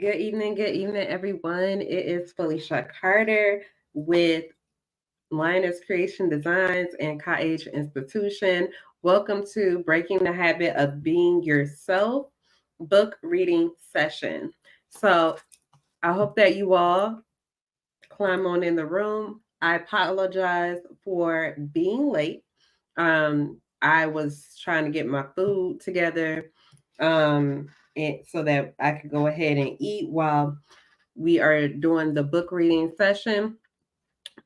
Good evening, everyone. It is Felicia Carter with Lioness Creation Designs and Cottage Institution. Welcome to Breaking the Habit of Being Yourself book reading session. So I hope that you all climb on in the room. I apologize for being late. I was trying to get my food together and so that I could go ahead and eat while we are doing the book reading session.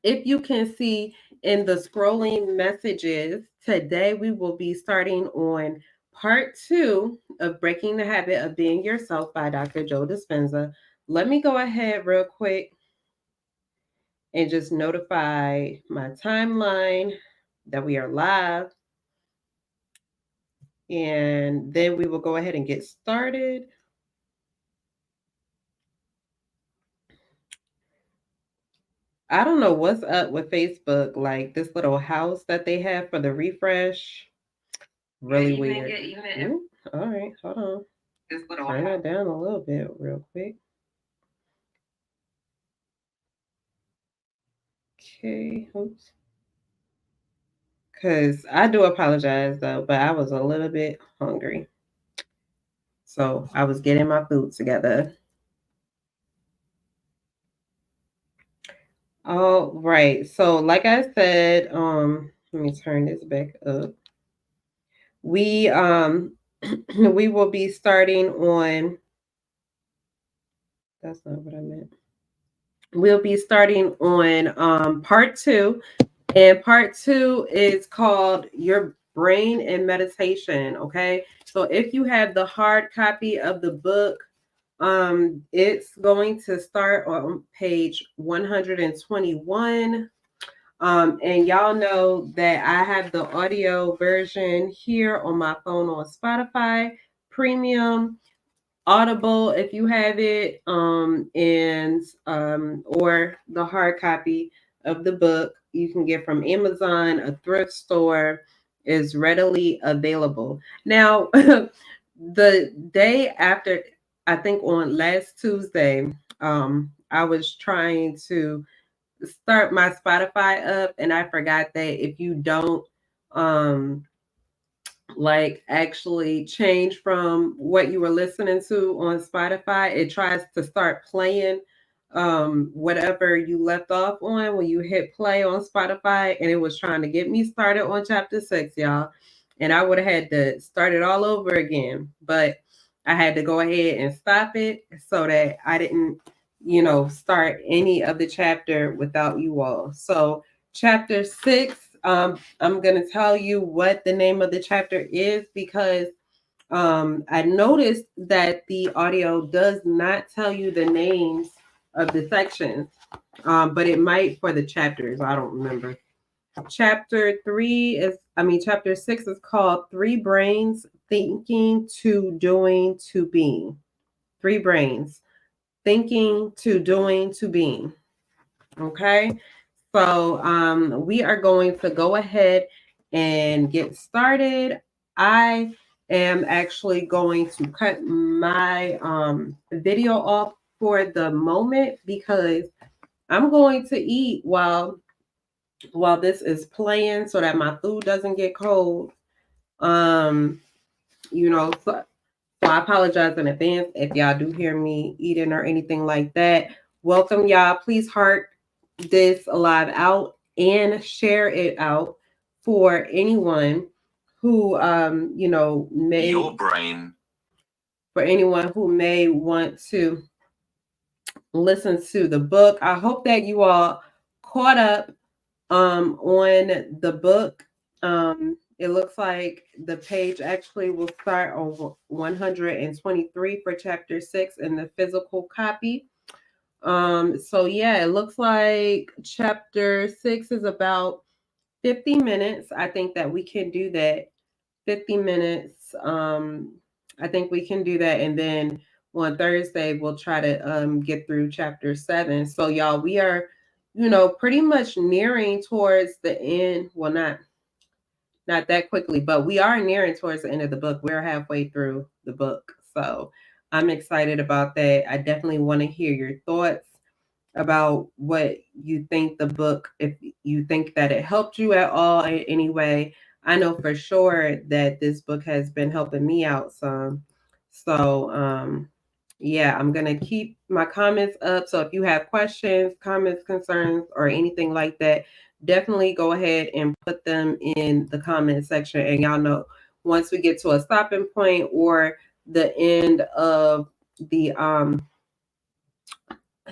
If you can see in the scrolling messages, today we will be starting on part 2 of Breaking the Habit of Being Yourself by Dr. Joe Dispenza. Let me go ahead real quick and just notify my timeline that we are live. And then we will go ahead and get started. I don't know what's up with Facebook, like this little house that they have for the refresh. Really weird. Ooh, all right, hold on. Turn that down a little bit real quick. Okay, oops. Because I do apologize though, but I was a little bit hungry. So I was getting my food together. All right. So like I said, let me turn this back up. We we will be starting on that's not what I meant. We'll be starting on part 2. And part 2 is called Your Brain and Meditation. Okay. So if you have the hard copy of the book, it's going to start on page 121. And y'all know that I have the audio version here on my phone on Spotify Premium, Audible if you have it, and or the hard copy of the book you can get from Amazon, a thrift store is readily available. Now, the day after, I think on last Tuesday, I was trying to start my Spotify up, and I forgot that if you don't um like actually change from what you were listening to on Spotify, it tries to start playing whatever you left off on when you hit play on Spotify, and it was trying to get me started on chapter 6, y'all. And I would have had to start it all over again, but I had to go ahead and stop it so that I didn't, start any of the chapter without you all. So chapter 6, I'm going to tell you what the name of the chapter is because I noticed that the audio does not tell you the names of the sections, but it might for the chapters. I don't remember. Chapter 6 is called Three Brains Thinking to Doing to Being. Three Brains Thinking to Doing to Being. Okay. So we are going to go ahead and get started. I am actually going to cut my video off for the moment because I'm going to eat while this is playing so that my food doesn't get cold. Um, so I apologize in advance if y'all do hear me eating or anything like that. Welcome, y'all. Please heart this live out and share it out for anyone who may your brain for anyone who may want to listen to the book. I hope that you all caught up on the book. It looks like the page actually will start on 123 for chapter 6 in the physical copy. So yeah, it looks like chapter 6 is about 50 minutes. I think that we can do that. 50 minutes. I think we can do that. And then on Thursday, we'll try to get through chapter 7. So y'all, we are, pretty much nearing towards the end. Well, not that quickly, but we are nearing towards the end of the book. We're halfway through the book. So I'm excited about that. I definitely want to hear your thoughts about what you think the book, if you think that it helped you at all in any way. I know for sure that this book has been helping me out some. So, yeah, I'm going to keep my comments up. So if you have questions, comments, concerns, or anything like that, definitely go ahead and put them in the comment section. And y'all know, once we get to a stopping point or the end of the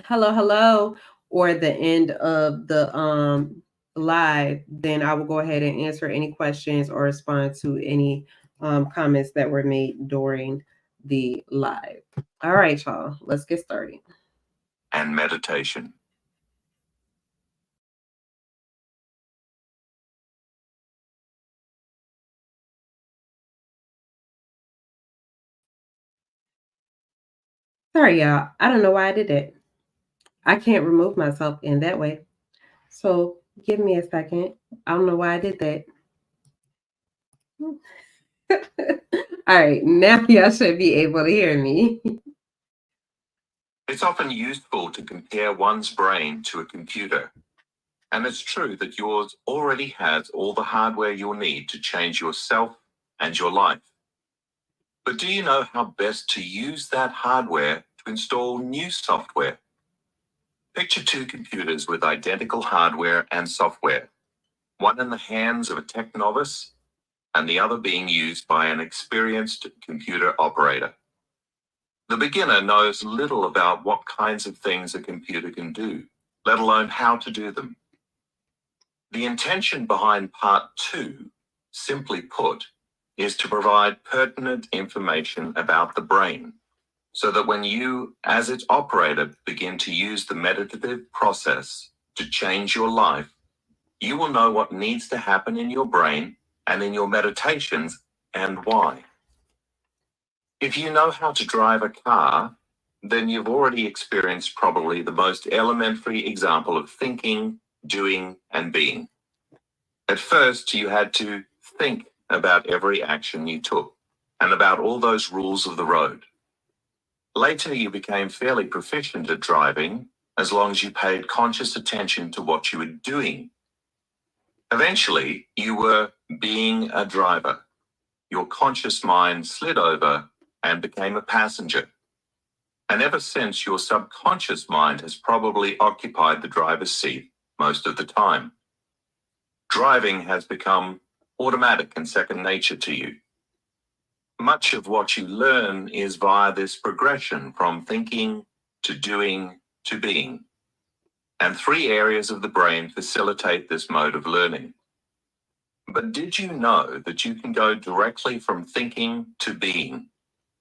hello or the end of the live, then I will go ahead and answer any questions or respond to any comments that were made during the live. All right, y'all, let's get started. And meditation. Sorry, y'all. I don't know why I did that. I can't remove myself in that way. So give me a second. I don't know why I did that. All right, now y'all should be able to hear me. It's often useful to compare one's brain to a computer. And it's true that yours already has all the hardware you'll need to change yourself and your life. But do you know how best to use that hardware to install new software? Picture two computers with identical hardware and software, one in the hands of a tech novice and the other being used by an experienced computer operator. The beginner knows little about what kinds of things a computer can do, let alone how to do them. The intention behind part 2, simply put, is to provide pertinent information about the brain, so that when you, as its operator, begin to use the meditative process to change your life, you will know what needs to happen in your brain and in your meditations and why. If you know how to drive a car, then you've already experienced probably the most elementary example of thinking, doing, and being. At first, you had to think about every action you took and about all those rules of the road. Later, you became fairly proficient at driving as long as you paid conscious attention to what you were doing. Eventually, you were being a driver. Your conscious mind slid over and became a passenger. And ever since, your subconscious mind has probably occupied the driver's seat most of the time. Driving has become automatic and second nature to you. Much of what you learn is via this progression from thinking to doing to being. And 3 areas of the brain facilitate this mode of learning. But did you know that you can go directly from thinking to being?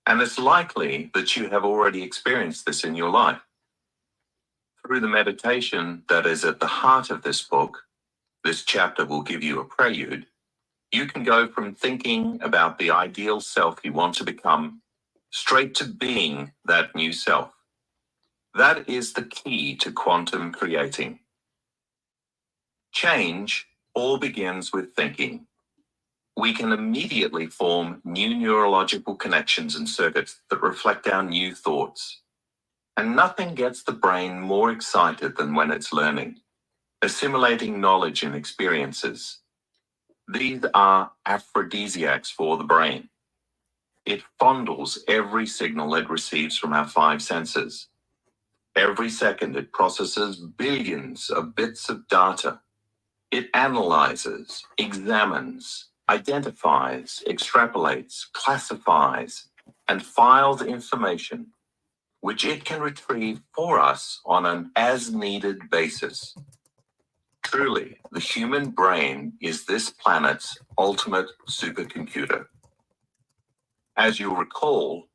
And it's likely that you have already experienced this in your life. Through the meditation that is at the heart of this book, this chapter will give you a prelude. You can go from thinking about the ideal self you want to become straight to being that new self. That is the key to quantum creating. Change all begins with thinking. We can immediately form new neurological connections and circuits that reflect our new thoughts. And nothing gets the brain more excited than when it's learning, assimilating knowledge and experiences. These are aphrodisiacs for the brain. It fondles every signal it receives from our 5 senses. Every second it processes billions of bits of data. It analyzes, examines, identifies, extrapolates, classifies, and files information, which it can retrieve for us on an as-needed basis. Truly, the human brain is this planet's ultimate supercomputer. As you'll recall,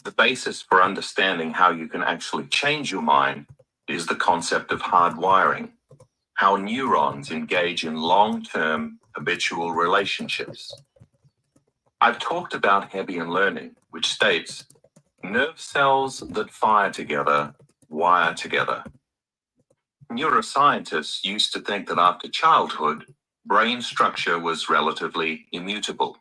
the basis for understanding how you can actually change your mind is the concept of hardwiring, how neurons engage in long-term habitual relationships. I've talked about Hebbian learning, which states, nerve cells that fire together wire together. Neuroscientists used to think that after childhood, brain structure was relatively immutable.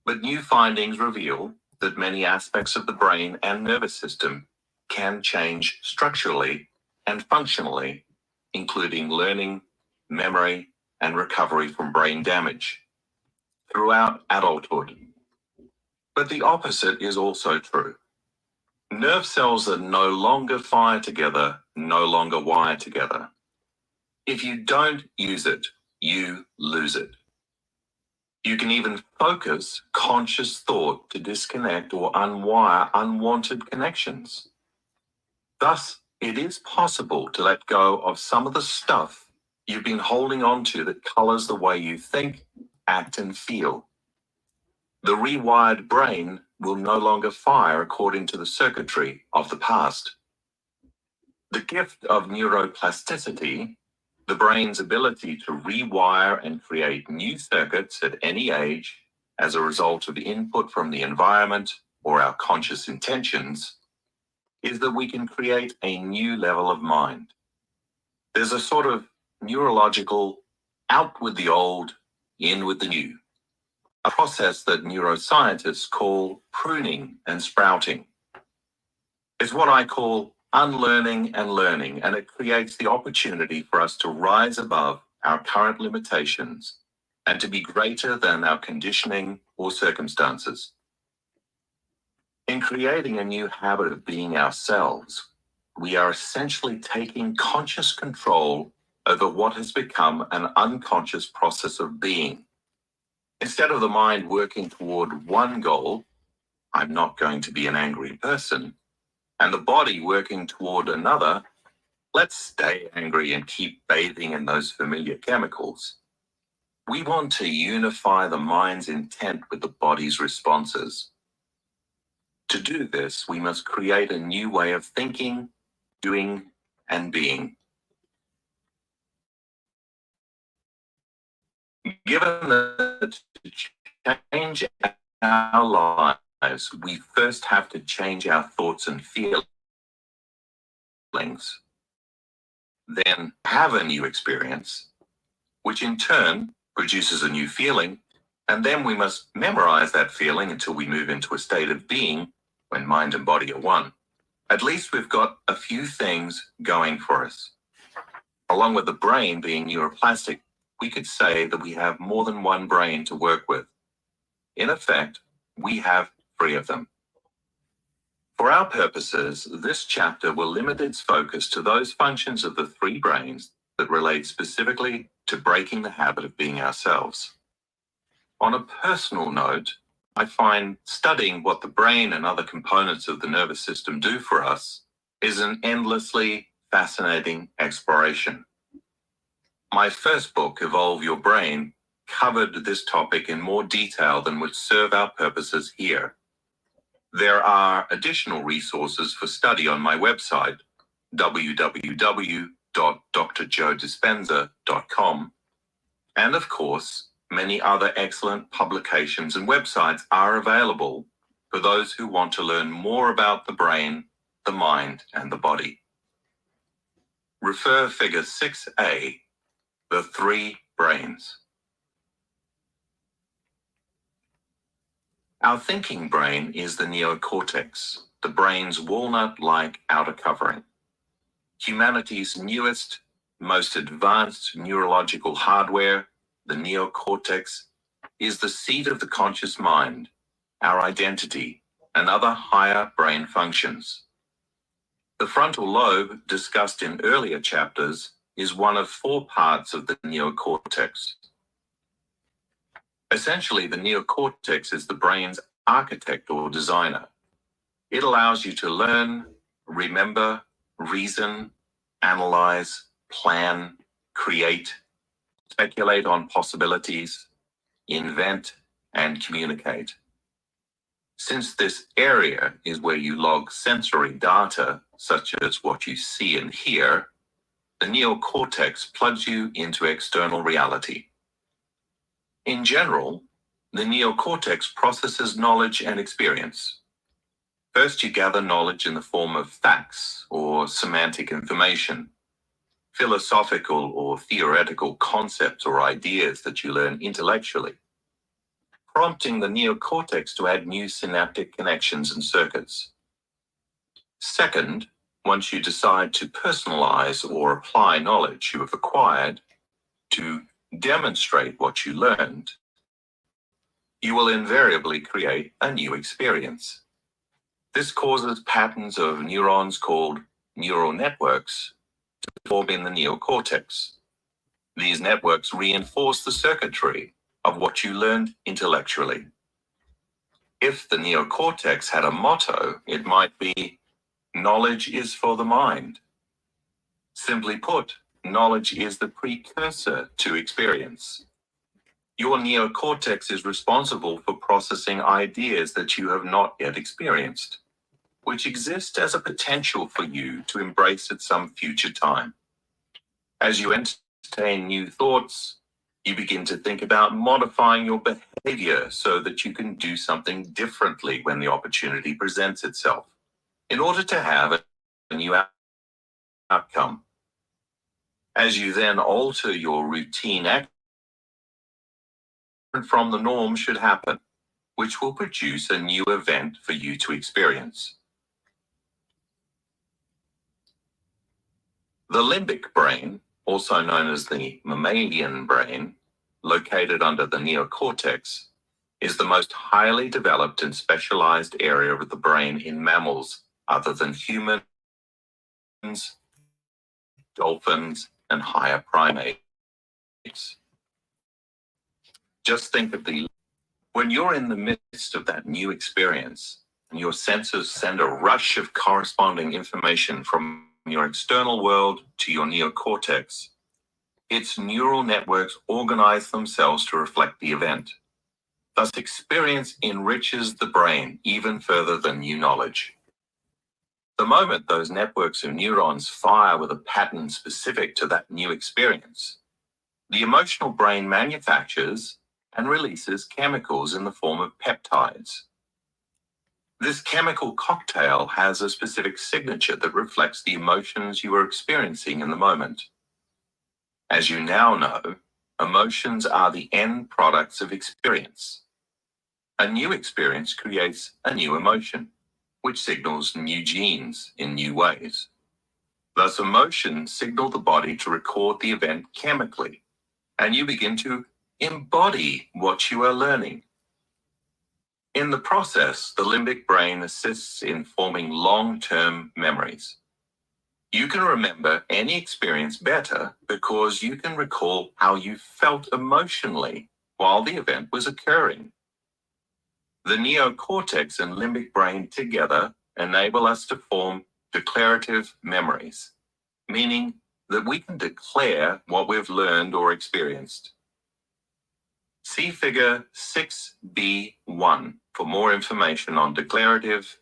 But new findings reveal that many aspects of the brain and nervous system can change structurally and functionally, including learning, memory, and recovery from brain damage throughout adulthood. But the opposite is also true. Nerve cells that no longer fire together no longer wire together. If you don't use it, you lose it. You can even focus conscious thought to disconnect or unwire unwanted connections. Thus, it is possible to let go of some of the stuff you've been holding on to that colors the way you think, act, and feel. The rewired brain will no longer fire according to the circuitry of the past. The gift of neuroplasticity, the brain's ability to rewire and create new circuits at any age as a result of input from the environment or our conscious intentions, is that we can create a new level of mind. There's a sort of neurological out with the old, in with the new, a process that neuroscientists call pruning and sprouting. It's what I call unlearning and learning, and it creates the opportunity for us to rise above our current limitations and to be greater than our conditioning or circumstances. In creating a new habit of being ourselves, we are essentially taking conscious control over what has become an unconscious process of being. Instead of the mind working toward one goal, I'm not going to be an angry person, and the body working toward another, let's stay angry and keep bathing in those familiar chemicals. We want to unify the mind's intent with the body's responses. To do this, we must create a new way of thinking, doing, and being. Given that to change our lives, we first have to change our thoughts and feelings, then have a new experience, which in turn produces a new feeling, and then we must memorize that feeling until we move into a state of being when mind and body are one. At least we've got a few things going for us. Along with the brain being neuroplastic, we could say that we have more than one brain to work with. In effect, we have 3 of them. For our purposes, this chapter will limit its focus to those functions of the 3 brains that relate specifically to breaking the habit of being ourselves. On a personal note, I find studying what the brain and other components of the nervous system do for us is an endlessly fascinating exploration. My first book, Evolve Your Brain, covered this topic in more detail than would serve our purposes here. There are additional resources for study on my website, www.drjoedispenza.com, and of course, many other excellent publications and websites are available for those who want to learn more about the brain, the mind, and the body. Refer Figure 6A, the 3 brains. Our thinking brain is the neocortex, the brain's walnut-like outer covering. Humanity's newest, most advanced neurological hardware, the neocortex, is the seat of the conscious mind, our identity, and other higher brain functions. The frontal lobe, discussed in earlier chapters, is one of 4 parts of the neocortex. Essentially, the neocortex is the brain's architect or designer. It allows you to learn, remember, reason, analyze, plan, create, speculate on possibilities, invent, and communicate. Since this area is where you log sensory data, such as what you see and hear, the neocortex plugs you into external reality. In general, the neocortex processes knowledge and experience. First, you gather knowledge in the form of facts or semantic information, philosophical or theoretical concepts or ideas that you learn intellectually. prompting the neocortex to add new synaptic connections and circuits. Second, once you decide to personalize or apply knowledge you have acquired to demonstrate what you learned, you will invariably create a new experience. This causes patterns of neurons called neural networks to form in the neocortex. These networks reinforce the circuitry of what you learned intellectually. If the neocortex had a motto, it might be, "Knowledge is for the mind." Simply put, knowledge is the precursor to experience. Your neocortex is responsible for processing ideas that you have not yet experienced, which exist as a potential for you to embrace at some future time. As you entertain new thoughts, you begin to think about modifying your behavior so that you can do something differently when the opportunity presents itself, in order to have a new outcome. As you then alter your routine action from the norm should happen, which will produce a new event for you to experience. The limbic brain, also known as the mammalian brain, located under the neocortex, is the most highly developed and specialized area of the brain in mammals other than humans, dolphins, and higher primates. Just think of when you're in the midst of that new experience and your senses send a rush of corresponding information from your external world to your neocortex, its neural networks organize themselves to reflect the event. Thus, experience enriches the brain even further than new knowledge. The moment those networks of neurons fire with a pattern specific to that new experience, the emotional brain manufactures and releases chemicals in the form of peptides. This chemical cocktail has a specific signature that reflects the emotions you are experiencing in the moment. As you now know, emotions are the end products of experience. A new experience creates a new emotion, which signals new genes in new ways. Thus, emotions signal the body to record the event chemically, and you begin to embody what you are learning. In the process, the limbic brain assists in forming long-term memories. You can remember any experience better because you can recall how you felt emotionally while the event was occurring. The neocortex and limbic brain together enable us to form declarative memories, meaning that we can declare what we've learned or experienced. See figure 6b1 for more information on declarative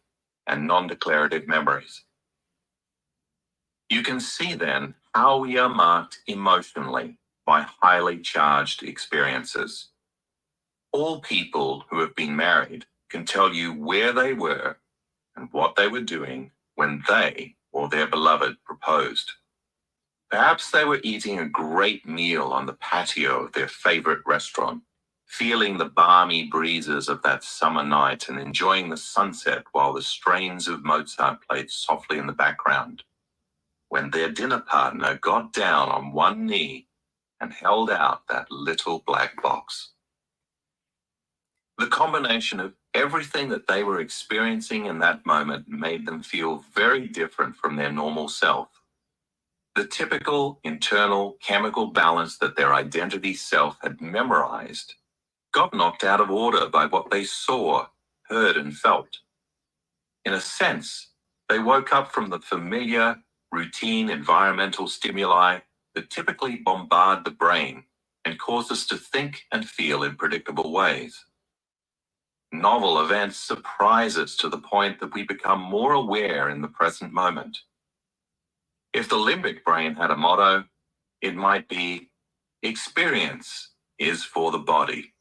and non-declarative memories. You can see then how we are marked emotionally by highly charged experiences. All people who have been married can tell you where they were and what they were doing when they or their beloved proposed. Perhaps they were eating a great meal on the patio of their favorite restaurant, feeling the balmy breezes of that summer night and enjoying the sunset while the strains of Mozart played softly in the background, when their dinner partner got down on one knee and held out that little black box. The combination of everything that they were experiencing in that moment made them feel very different from their normal self. The typical internal chemical balance that their identity self had memorized got knocked out of order by what they saw, heard, and felt. In a sense, they woke up from the familiar, routine environmental stimuli that typically bombard the brain and cause us to think and feel in predictable ways. Novel events surprise us to the point that we become more aware in the present moment. If the limbic brain had a motto, it might be, "Experience is for the body."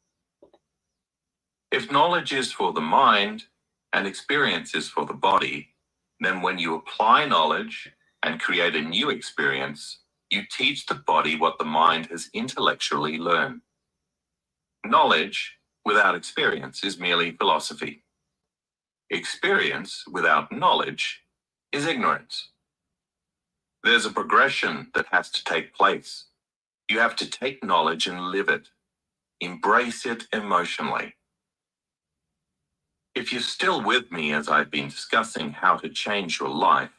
If knowledge is for the mind and experience is for the body, then when you apply knowledge and create a new experience, you teach the body what the mind has intellectually learned. Knowledge without experience is merely philosophy. Experience without knowledge is ignorance. There's a progression that has to take place. You have to take knowledge and live it. Embrace it emotionally. If you're still with me as I've been discussing how to change your life,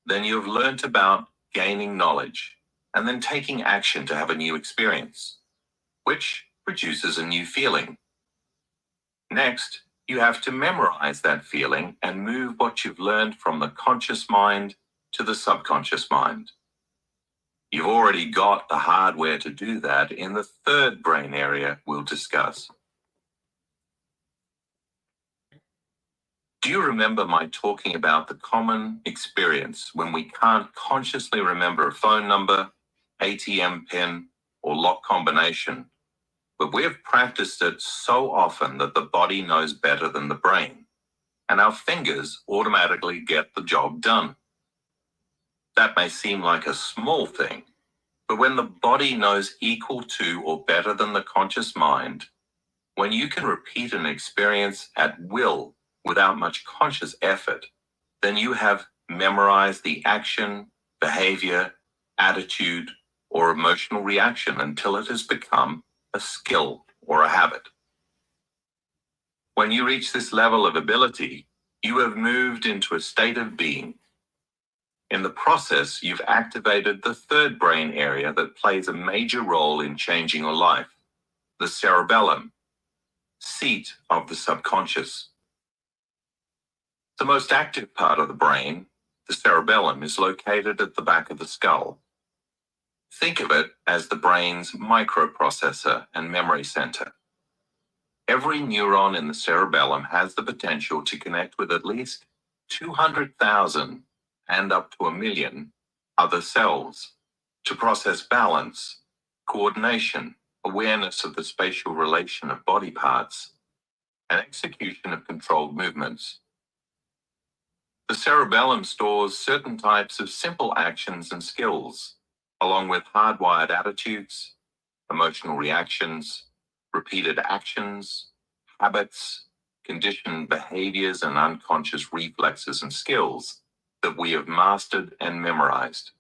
then you've learnt about gaining knowledge and then taking action to have a new experience, which produces a new feeling. Next, you have to memorize that feeling and move what you've learned from the conscious mind to the subconscious mind. You've already got the hardware to do that in the third brain area we'll discuss. Do you remember my talking about the common experience when we can't consciously remember a phone number, ATM pin, or lock combination, but we've practiced it so often that the body knows better than the brain, and our fingers automatically get the job done? That may seem like a small thing, but when the body knows equal to or better than the conscious mind, when you can repeat an experience at will without much conscious effort, then you have memorized the action, behavior, attitude, or emotional reaction until it has become a skill or a habit. When you reach this level of ability, you have moved into a state of being. In the process, you've activated the third brain area that plays a major role in changing your life, the cerebellum, seat of the subconscious. The most active part of the brain, the cerebellum, is located at the back of the skull. Think of it as the brain's microprocessor and memory center. Every neuron in the cerebellum has the potential to connect with at least 200,000 and up to 1 million other cells to process balance, coordination, awareness of the spatial relation of body parts, and execution of controlled movements. The cerebellum stores certain types of simple actions and skills, along with hardwired attitudes, emotional reactions, repeated actions, habits, conditioned behaviors, and unconscious reflexes and skills that we have mastered and memorized.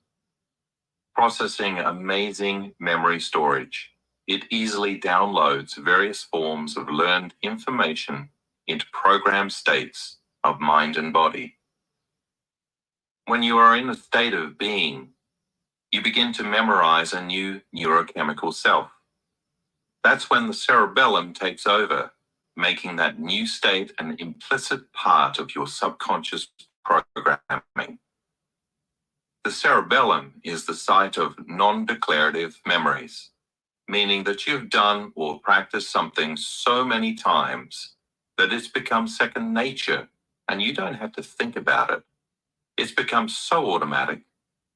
Processing amazing memory storage, it easily downloads various forms of learned information into programmed states of mind and body. When you are in a state of being, you begin to memorize a new neurochemical self. That's when the cerebellum takes over, making that new state an implicit part of your subconscious programming. The cerebellum is the site of non-declarative memories, meaning that you've done or practiced something so many times that it's become second nature and you don't have to think about it. It's become so automatic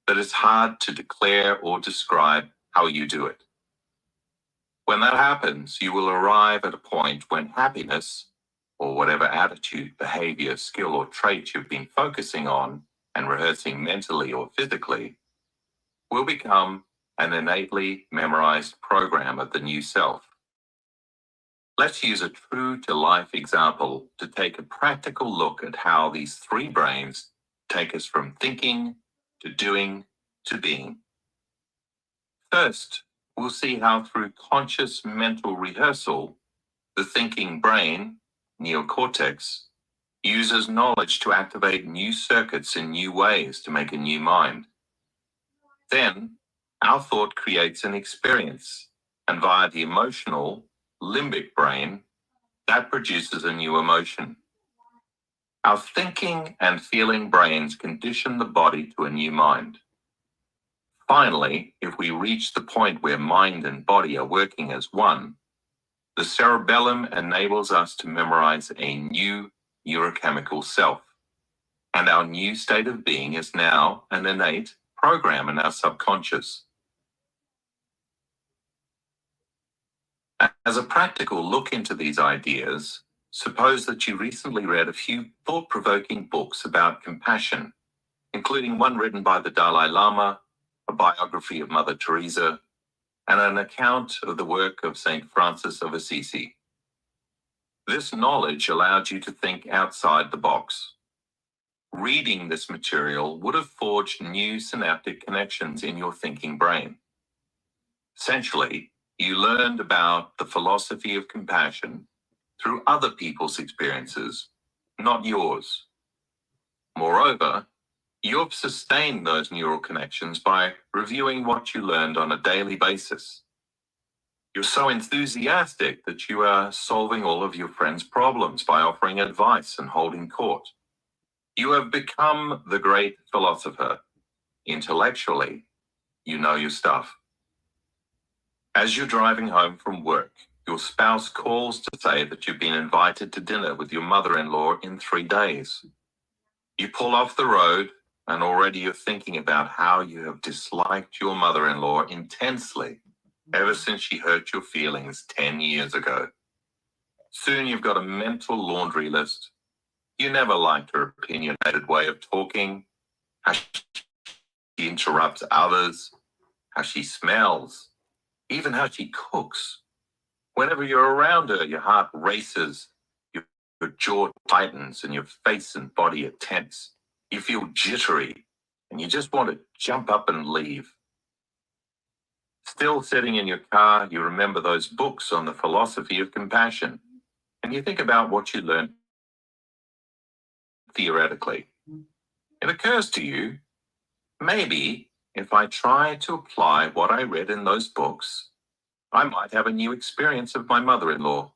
that it's hard to declare or describe how you do it. When that happens, you will arrive at a point when happiness, or whatever attitude, behavior, skill, or trait you've been focusing on and rehearsing mentally or physically, will become an innately memorized program of the new self. Let's use a true-to-life example to take a practical look at how these three brains take us from thinking to doing to being. First, we'll see how through conscious mental rehearsal, the thinking brain, neocortex, uses knowledge to activate new circuits in new ways to make a new mind. Then, our thought creates an experience, and via the emotional, limbic brain, that produces a new emotion. Our thinking and feeling brains condition the body to a new mind. Finally, if we reach the point where mind and body are working as one, the cerebellum enables us to memorize a new neurochemical self, and our new state of being is now an innate program in our subconscious. As a practical look into these ideas, suppose that you recently read a few thought-provoking books about compassion, including one written by the Dalai Lama, a biography of Mother Teresa, and an account of the work of St. Francis of Assisi. This knowledge allowed you to think outside the box. Reading this material would have forged new synaptic connections in your thinking brain. Essentially, you learned about the philosophy of compassion through other people's experiences, not yours. Moreover, you've sustained those neural connections by reviewing what you learned on a daily basis. You're so enthusiastic that you are solving all of your friends' problems by offering advice and holding court. You have become the great philosopher. Intellectually, you know your stuff. As you're driving home from work, your spouse calls to say that you've been invited to dinner with your mother-in-law in 3 days. You pull off the road, and already you're thinking about how you have disliked your mother-in-law intensely ever since she hurt your feelings 10 years ago. Soon you've got a mental laundry list. You never liked her opinionated way of talking, how she interrupts others, how she smells, even how she cooks. Whenever you're around her, your heart races, your jaw tightens, and your face and body are tense. You feel jittery, and you just want to jump up and leave. Still sitting in your car, you remember those books on the philosophy of compassion, and you think about what you learned theoretically. It occurs to you, maybe if I try to apply what I read in those books, I might have a new experience of my mother-in-law.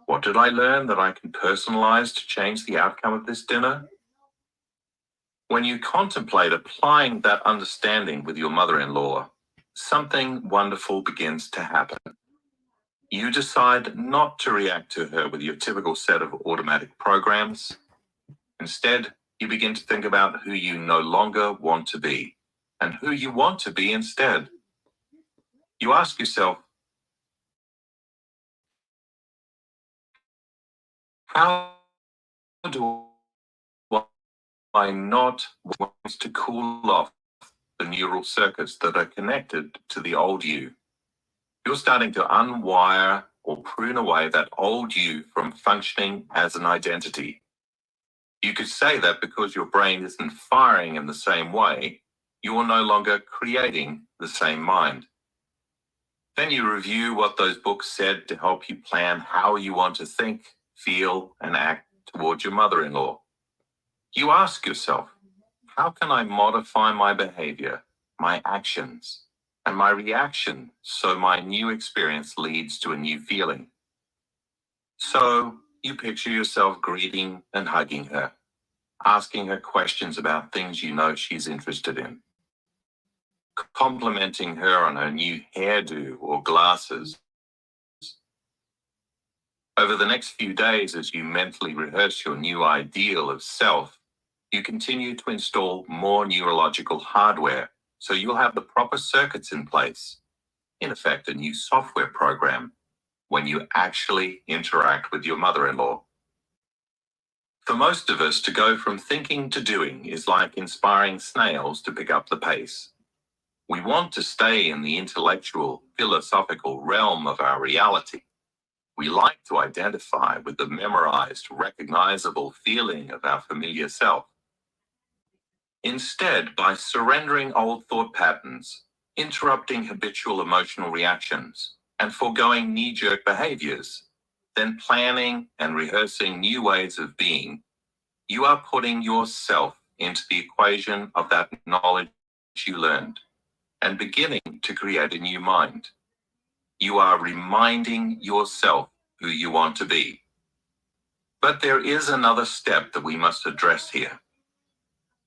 What did I learn that I can personalize to change the outcome of this dinner? When you contemplate applying that understanding with your mother-in-law, something wonderful begins to happen. You decide not to react to her with your typical set of automatic programs. Instead, you begin to think about who you no longer want to be and who you want to be instead. You ask yourself, how do I not want to cool off the neural circuits that are connected to the old you? You're starting to unwire or prune away that old you from functioning as an identity. You could say that because your brain isn't firing in the same way, you are no longer creating the same mind. Then you review what those books said to help you plan how you want to think, feel, and act towards your mother-in-law. You ask yourself, how can I modify my behavior, my actions, and my reaction so my new experience leads to a new feeling? So you picture yourself greeting and hugging her, asking her questions about things you know she's interested in, complimenting her on her new hairdo or glasses. Over the next few days, as you mentally rehearse your new ideal of self, you continue to install more neurological hardware, so you'll have the proper circuits in place, in effect, a new software program, when you actually interact with your mother-in-law. For most of us, to go from thinking to doing is like inspiring snails to pick up the pace. We want to stay in the intellectual, philosophical realm of our reality. We like to identify with the memorized, recognizable feeling of our familiar self. Instead, by surrendering old thought patterns, interrupting habitual emotional reactions, and foregoing knee-jerk behaviors, then planning and rehearsing new ways of being, you are putting yourself into the equation of that knowledge you learned and beginning to create a new mind. You are reminding yourself who you want to be. But there is another step that we must address here.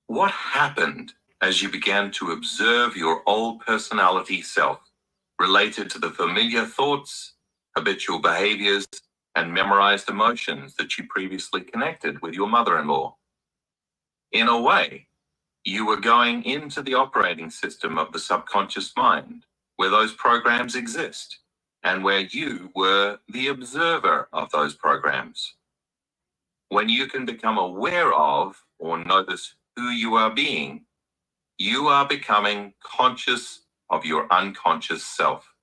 What happened as you began to observe your old personality self related to the familiar thoughts, habitual behaviors, and memorized emotions that you previously connected with your mother-in-law? In a way, you were going into the operating system of the subconscious mind, where those programs exist, and where you were the observer of those programs. When you can become aware of or notice who you are being, you are becoming conscious of your unconscious self.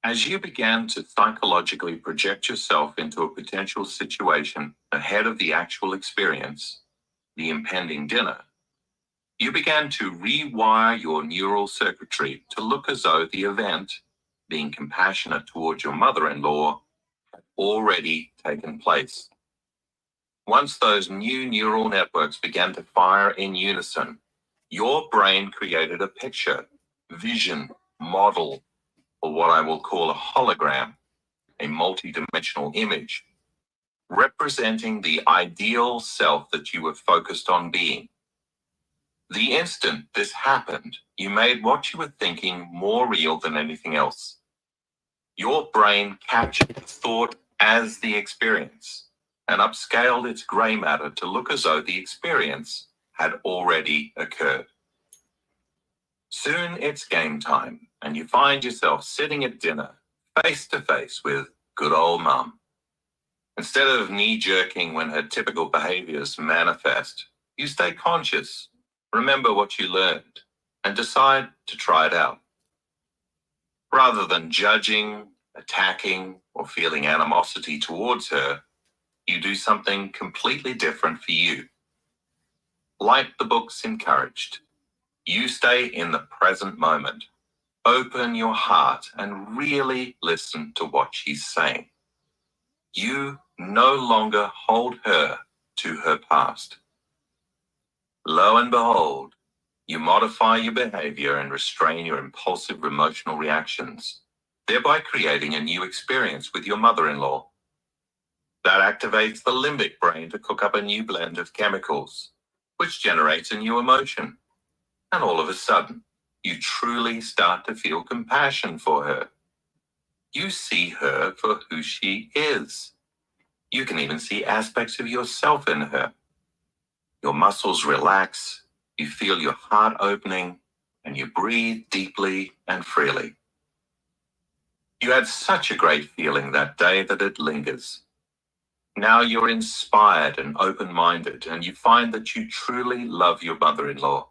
As you began to psychologically project yourself into a potential situation ahead of the actual experience, the impending dinner, you began to rewire your neural circuitry to look as though the event, being compassionate towards your mother-in-law, had already taken place. Once those new neural networks began to fire in unison, your brain created a picture, vision, model, or what I will call a hologram, a multi-dimensional image, representing the ideal self that you were focused on being. The instant this happened, you made what you were thinking more real than anything else. Your brain captured the thought as the experience and upscaled its gray matter to look as though the experience had already occurred. Soon it's game time, and you find yourself sitting at dinner, face to face with good old mum. Instead of knee-jerking when her typical behaviors manifest, you stay conscious, remember what you learned, and decide to try it out. Rather than judging, attacking, or feeling animosity towards her, you do something completely different for you. Like the books encouraged, you stay in the present moment. Open your heart and really listen to what she's saying. You no longer hold her to her past. Lo and behold, you modify your behavior and restrain your impulsive emotional reactions, thereby creating a new experience with your mother-in-law. That activates the limbic brain to cook up a new blend of chemicals, which generates a new emotion. And all of a sudden, you truly start to feel compassion for her. You see her for who she is. You can even see aspects of yourself in her. Your muscles relax, you feel your heart opening, and you breathe deeply and freely. You had such a great feeling that day that it lingers. Now you're inspired and open-minded, and you find that you truly love your mother-in-law.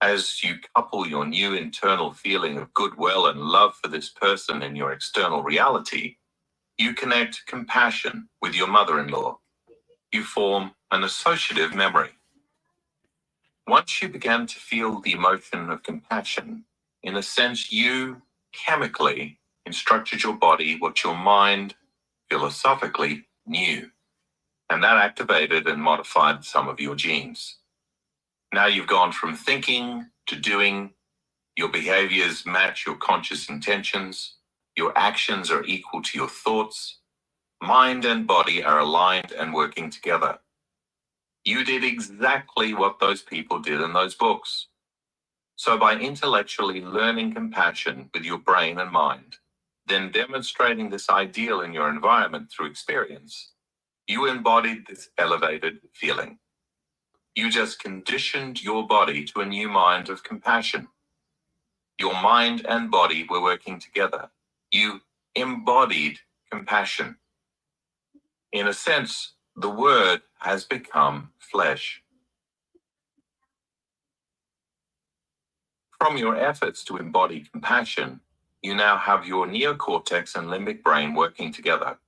As you couple your new internal feeling of goodwill and love for this person in your external reality, you connect compassion with your mother-in-law. You form an associative memory. Once you began to feel the emotion of compassion, in a sense, you chemically instructed your body what your mind philosophically knew, and that activated and modified some of your genes. Now you've gone from thinking to doing. Your behaviors match your conscious intentions. Your actions are equal to your thoughts. Mind and body are aligned and working together. You did exactly what those people did in those books. So by intellectually learning compassion with your brain and mind, then demonstrating this ideal in your environment through experience, you embodied this elevated feeling. You just conditioned your body to a new mind of compassion. Your mind and body were working together. You embodied compassion. In a sense, the word has become flesh. From your efforts to embody compassion, you now have your neocortex and limbic brain working together.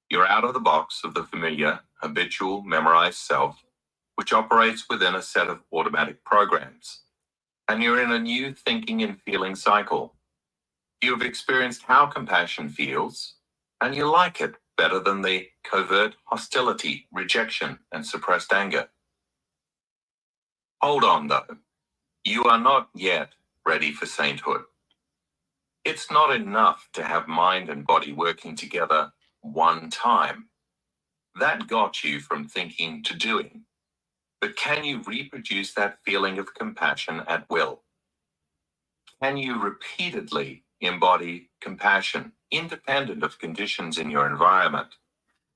You're out of the box of the familiar, habitual, memorized self, which operates within a set of automatic programs. And you're in a new thinking and feeling cycle. You've experienced how compassion feels, and you like it better than the covert hostility, rejection, and suppressed anger. Hold on, though. You are not yet ready for sainthood. It's not enough to have mind and body working together one time. That got you from thinking to doing. But can you reproduce that feeling of compassion at will? Can you repeatedly embody compassion, independent of conditions in your environment,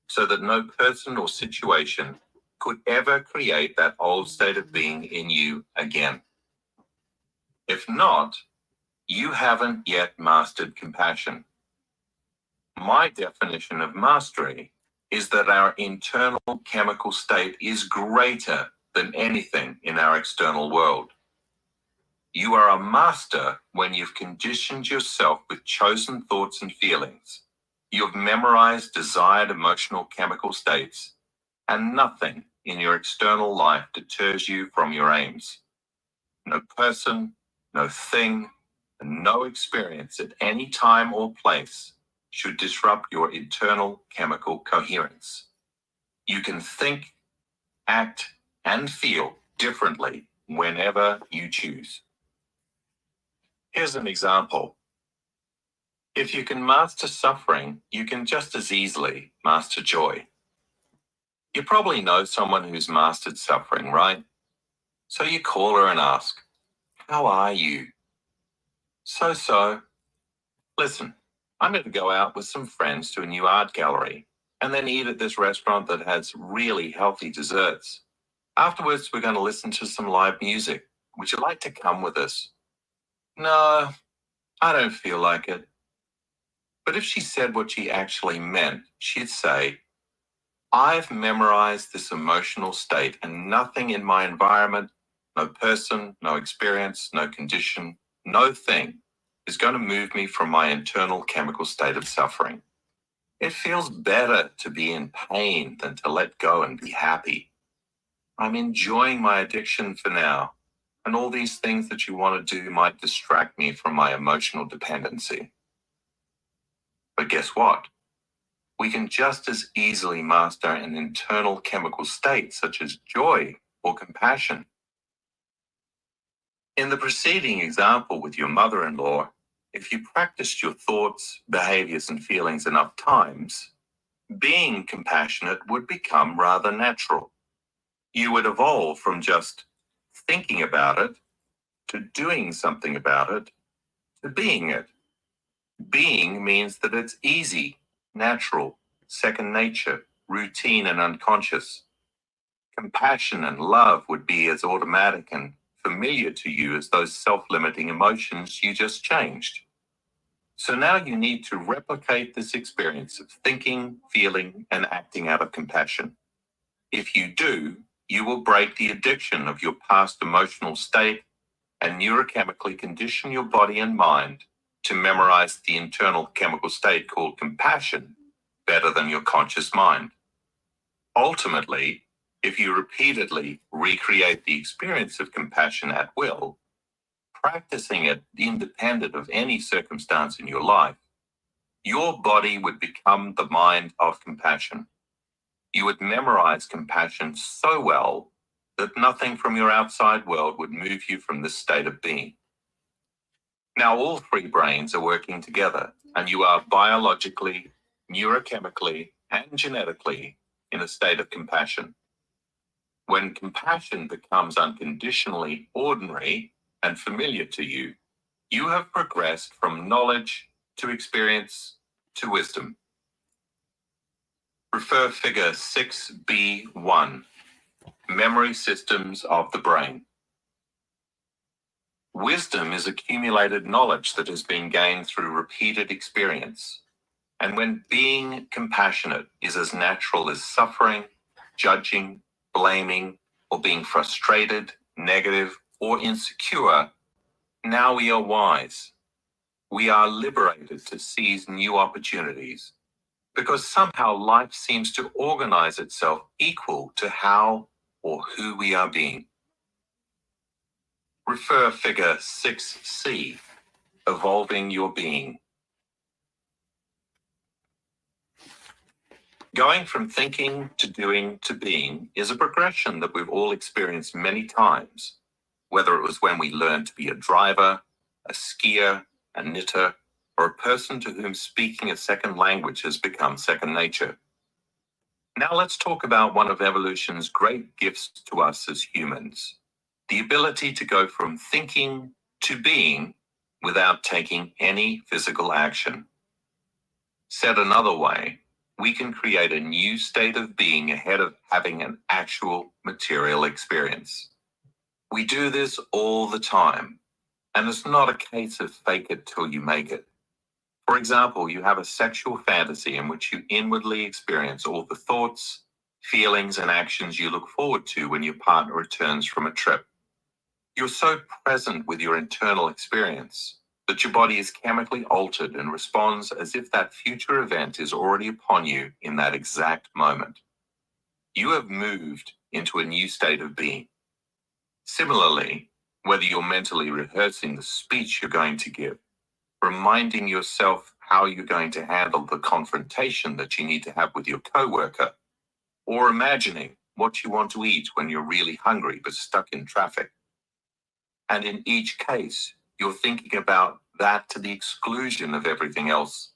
so that no person or situation could ever create that old state of being in you again? If not, you haven't yet mastered compassion. My definition of mastery is that our internal chemical state is greater than anything in our external world. You are a master when you've conditioned yourself with chosen thoughts and feelings. You've memorized desired emotional chemical states, and nothing in your external life deters you from your aims. No person, no thing, and no experience at any time or place should disrupt your internal chemical coherence. You can think, act, and feel differently whenever you choose. Here's an example. If you can master suffering, you can just as easily master joy. You probably know someone who's mastered suffering, right? So you call her and ask, "How are you?" So. Listen, I'm going to go out with some friends to a new art gallery and then eat at this restaurant that has really healthy desserts. Afterwards, we're going to listen to some live music. Would you like to come with us? No, I don't feel like it. But if she said what she actually meant, she'd say, "I've memorized this emotional state, and nothing in my environment, no person, no experience, no condition, no thing is going to move me from my internal chemical state of suffering. It feels better to be in pain than to let go and be happy. I'm enjoying my addiction for now, and all these things that you want to do might distract me from my emotional dependency." But guess what? We can just as easily master an internal chemical state such as joy or compassion. In the preceding example with your mother-in-law, if you practiced your thoughts, behaviors, and feelings enough times, being compassionate would become rather natural. You would evolve from just thinking about it to doing something about it to being it. Being means that it's easy, natural, second nature, routine, and unconscious. Compassion and love would be as automatic and familiar to you as those self-limiting emotions you just changed. So now you need to replicate this experience of thinking, feeling, and acting out of compassion. If you do, you will break the addiction of your past emotional state and neurochemically condition your body and mind to memorize the internal chemical state called compassion better than your conscious mind. Ultimately, if you repeatedly recreate the experience of compassion at will, practicing it independent of any circumstance in your life, your body would become the mind of compassion. You would memorize compassion so well that nothing from your outside world would move you from this state of being. Now all three brains are working together, and you are biologically, neurochemically, and genetically in a state of compassion. When compassion becomes unconditionally ordinary and familiar to you, you have progressed from knowledge to experience to wisdom. Refer figure 6b1, Memory Systems of the Brain. Wisdom is accumulated knowledge that has been gained through repeated experience. And when being compassionate is as natural as suffering, judging, blaming, or being frustrated, negative, or insecure, now we are wise. We are liberated to seize new opportunities because somehow life seems to organize itself equal to how or who we are being. Refer figure 6c, Evolving Your Being. Going from thinking to doing to being is a progression that we've all experienced many times, whether it was when we learned to be a driver, a skier, a knitter, or a person to whom speaking a second language has become second nature. Now let's talk about one of evolution's great gifts to us as humans, the ability to go from thinking to being without taking any physical action. Said another way, we can create a new state of being ahead of having an actual material experience. We do this all the time, and it's not a case of fake it till you make it. For example, you have a sexual fantasy in which you inwardly experience all the thoughts, feelings, and actions you look forward to when your partner returns from a trip. You're so present with your internal experience that your body is chemically altered and responds as if that future event is already upon you in that exact moment. You have moved into a new state of being. Similarly, whether you're mentally rehearsing the speech you're going to give, reminding yourself how you're going to handle the confrontation that you need to have with your coworker, or imagining what you want to eat when you're really hungry but stuck in traffic. And in each case, you're thinking about that to the exclusion of everything else.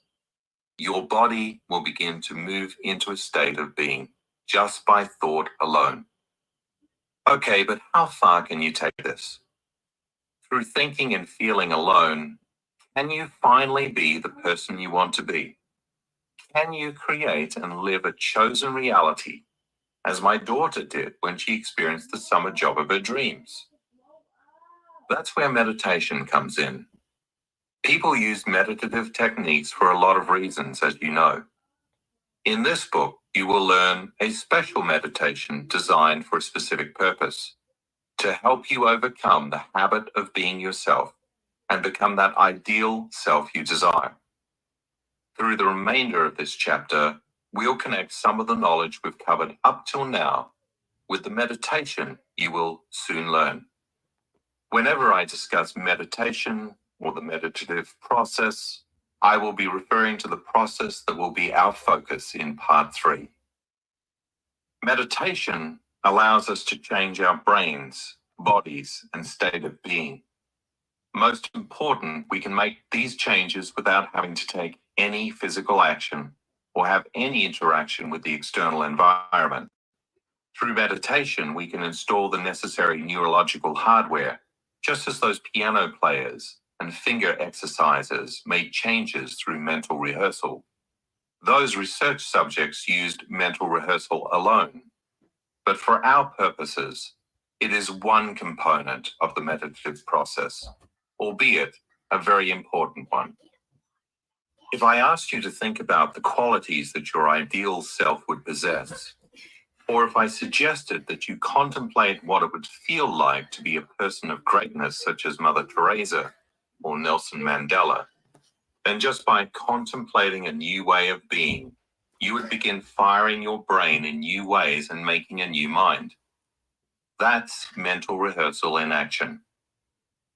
Your body will begin to move into a state of being just by thought alone. Okay, but how far can you take this? Through thinking and feeling alone, can you finally be the person you want to be? Can you create and live a chosen reality, as my daughter did when she experienced the summer job of her dreams? That's where meditation comes in. People use meditative techniques for a lot of reasons, as you know. In this book, you will learn a special meditation designed for a specific purpose, to help you overcome the habit of being yourself and become that ideal self you desire. Through the remainder of this chapter, we'll connect some of the knowledge we've covered up till now with the meditation you will soon learn. Whenever I discuss meditation or the meditative process, I will be referring to the process that will be our focus in part 3. Meditation allows us to change our brains, bodies, and state of being. Most important, we can make these changes without having to take any physical action or have any interaction with the external environment. Through meditation, we can install the necessary neurological hardware, just as those piano players and finger exercisers made changes through mental rehearsal. Those research subjects used mental rehearsal alone. But for our purposes, it is one component of the meditative process, albeit a very important one. If I asked you to think about the qualities that your ideal self would possess, or if I suggested that you contemplate what it would feel like to be a person of greatness such as Mother Teresa or Nelson Mandela, then just by contemplating a new way of being, you would begin firing your brain in new ways and making a new mind. That's mental rehearsal in action.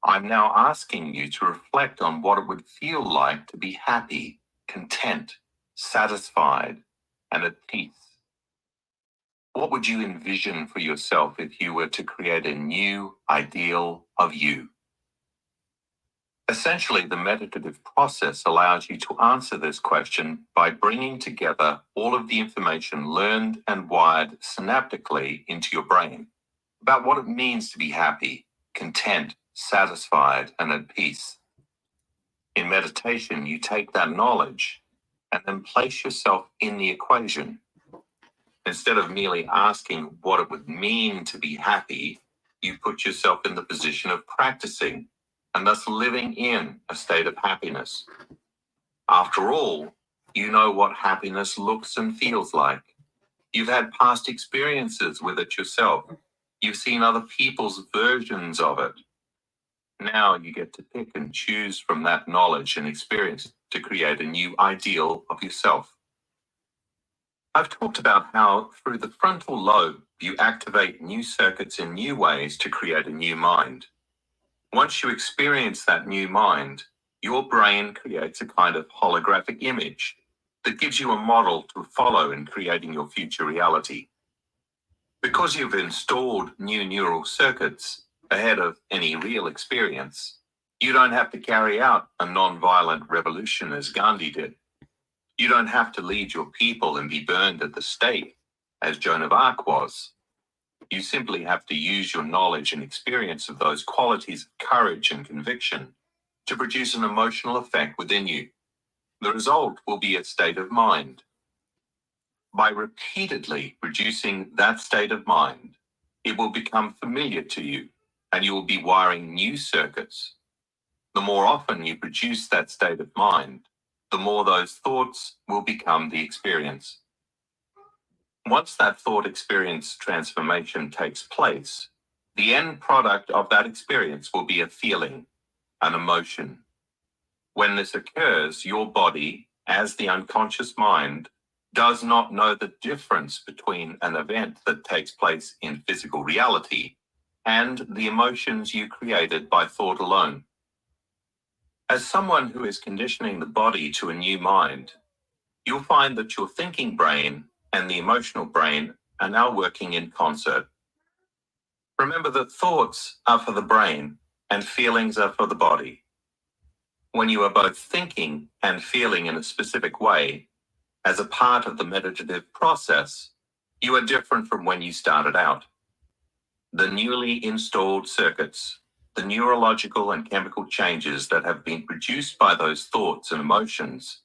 I'm now asking you to reflect on what it would feel like to be happy, content, satisfied, and at peace. What would you envision for yourself if you were to create a new ideal of you? Essentially, the meditative process allows you to answer this question by bringing together all of the information learned and wired synaptically into your brain about what it means to be happy, content, satisfied, and at peace. In meditation, you take that knowledge and then place yourself in the equation. Instead of merely asking what it would mean to be happy, you put yourself in the position of practicing and thus living in a state of happiness. After all, you know what happiness looks and feels like. You've had past experiences with it yourself. You've seen other people's versions of it. Now you get to pick and choose from that knowledge and experience to create a new ideal of yourself. I've talked about how through the frontal lobe, you activate new circuits in new ways to create a new mind. Once you experience that new mind, your brain creates a kind of holographic image that gives you a model to follow in creating your future reality. Because you've installed new neural circuits ahead of any real experience, you don't have to carry out a non-violent revolution as Gandhi did. You don't have to lead your people and be burned at the stake as Joan of Arc was. You simply have to use your knowledge and experience of those qualities of courage and conviction to produce an emotional effect within you. The result will be a state of mind. By repeatedly producing that state of mind, it will become familiar to you and you will be wiring new circuits. The more often you produce that state of mind, the more those thoughts will become the experience. Once that thought experience transformation takes place, The end product of that experience will be a feeling, an emotion. When this occurs, your body, as the unconscious mind, does not know the difference between an event that takes place in physical reality and the emotions you created by thought alone. As someone who is conditioning the body to a new mind, you'll find that your thinking brain and the emotional brain are now working in concert. Remember that thoughts are for the brain and feelings are for the body. When you are both thinking and feeling in a specific way, as a part of the meditative process, you are different from when you started out. The newly installed circuits, the neurological and chemical changes that have been produced by those thoughts and emotions,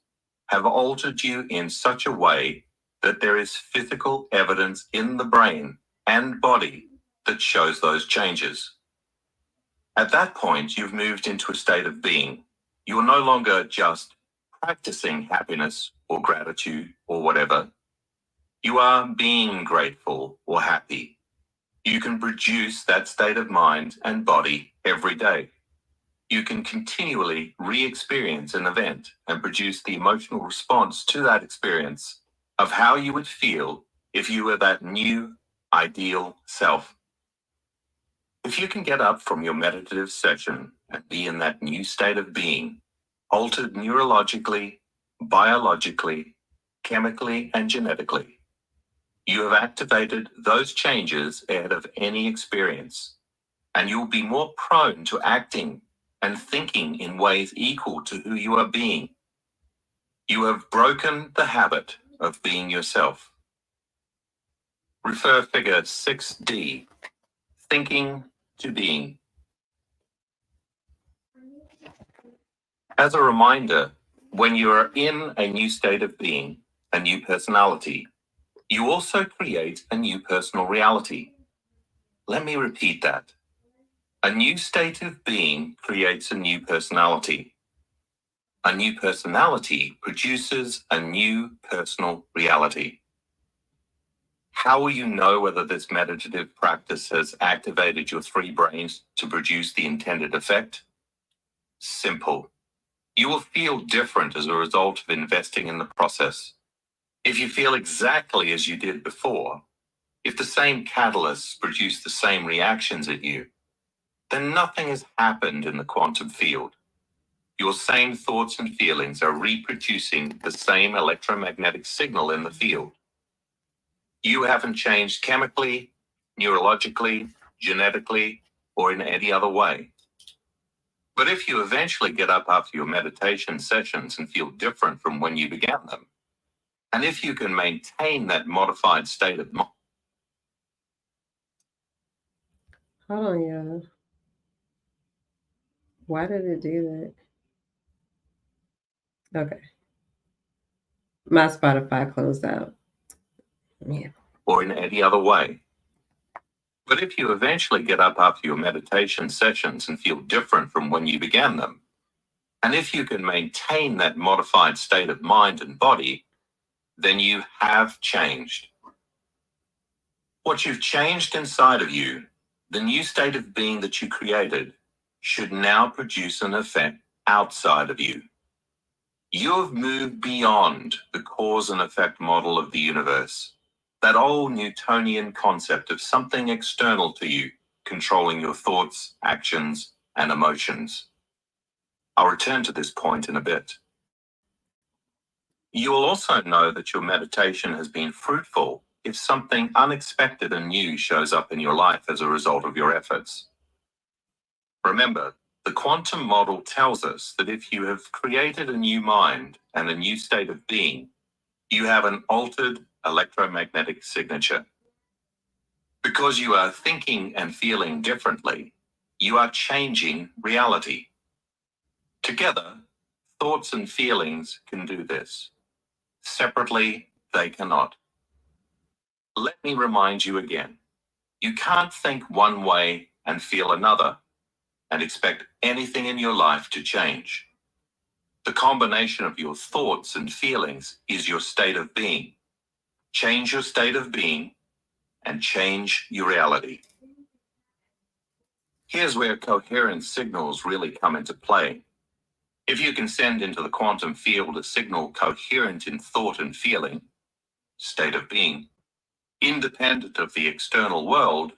have altered you in such a way that there is physical evidence in the brain and body that shows those changes. At that point, you've moved into a state of being. You're no longer just practicing happiness or gratitude or whatever. You are being grateful or happy. You can produce that state of mind and body every day. You can continually re-experience an event and produce the emotional response to that experience of how you would feel if you were that new, ideal self. If you can get up from your meditative session and be in that new state of being, altered neurologically, biologically, chemically, and genetically, you have activated those changes ahead of any experience, and you'll be more prone to acting and thinking in ways equal to who you are being. You have broken the habit of being yourself. Refer figure 6D, thinking to being. As a reminder, when you are in a new state of being, a new personality, you also create a new personal reality. Let me repeat that. A new state of being creates a new personality. A new personality produces a new personal reality. How will you know whether this meditative practice has activated your three brains to produce the intended effect? Simple. You will feel different as a result of investing in the process. If you feel exactly as you did before, if the same catalysts produce the same reactions at you, then nothing has happened in the quantum field. Your same thoughts and feelings are reproducing the same electromagnetic signal in the field. You haven't changed chemically, neurologically, genetically, or in any other way. But if you eventually get up after your meditation sessions and feel different from when you began them, and if you can maintain that modified state of mind. Hold on, y'all. Why did it do that? Okay. My Spotify closed out. Yeah. Or in any other way. But if you eventually get up after your meditation sessions and feel different from when you began them, and if you can maintain that modified state of mind and body, then you have changed. What you've changed inside of you, the new state of being that you created, should now produce an effect outside of you. You have moved beyond the cause and effect model of the universe, that old Newtonian concept of something external to you, controlling your thoughts, actions, and emotions. I'll return to this point in a bit. You will also know that your meditation has been fruitful if something unexpected and new shows up in your life as a result of your efforts. Remember, the quantum model tells us that if you have created a new mind and a new state of being, you have an altered electromagnetic signature. Because you are thinking and feeling differently, you are changing reality. Together, thoughts and feelings can do this. Separately, they cannot. Let me remind you again, you can't think one way and feel another and expect anything in your life to change. The combination of your thoughts and feelings is your state of being. Change your state of being and change your reality. Here's where coherent signals really come into play. If you can send into the quantum field a signal coherent in thought and feeling, state of being, independent of the external world,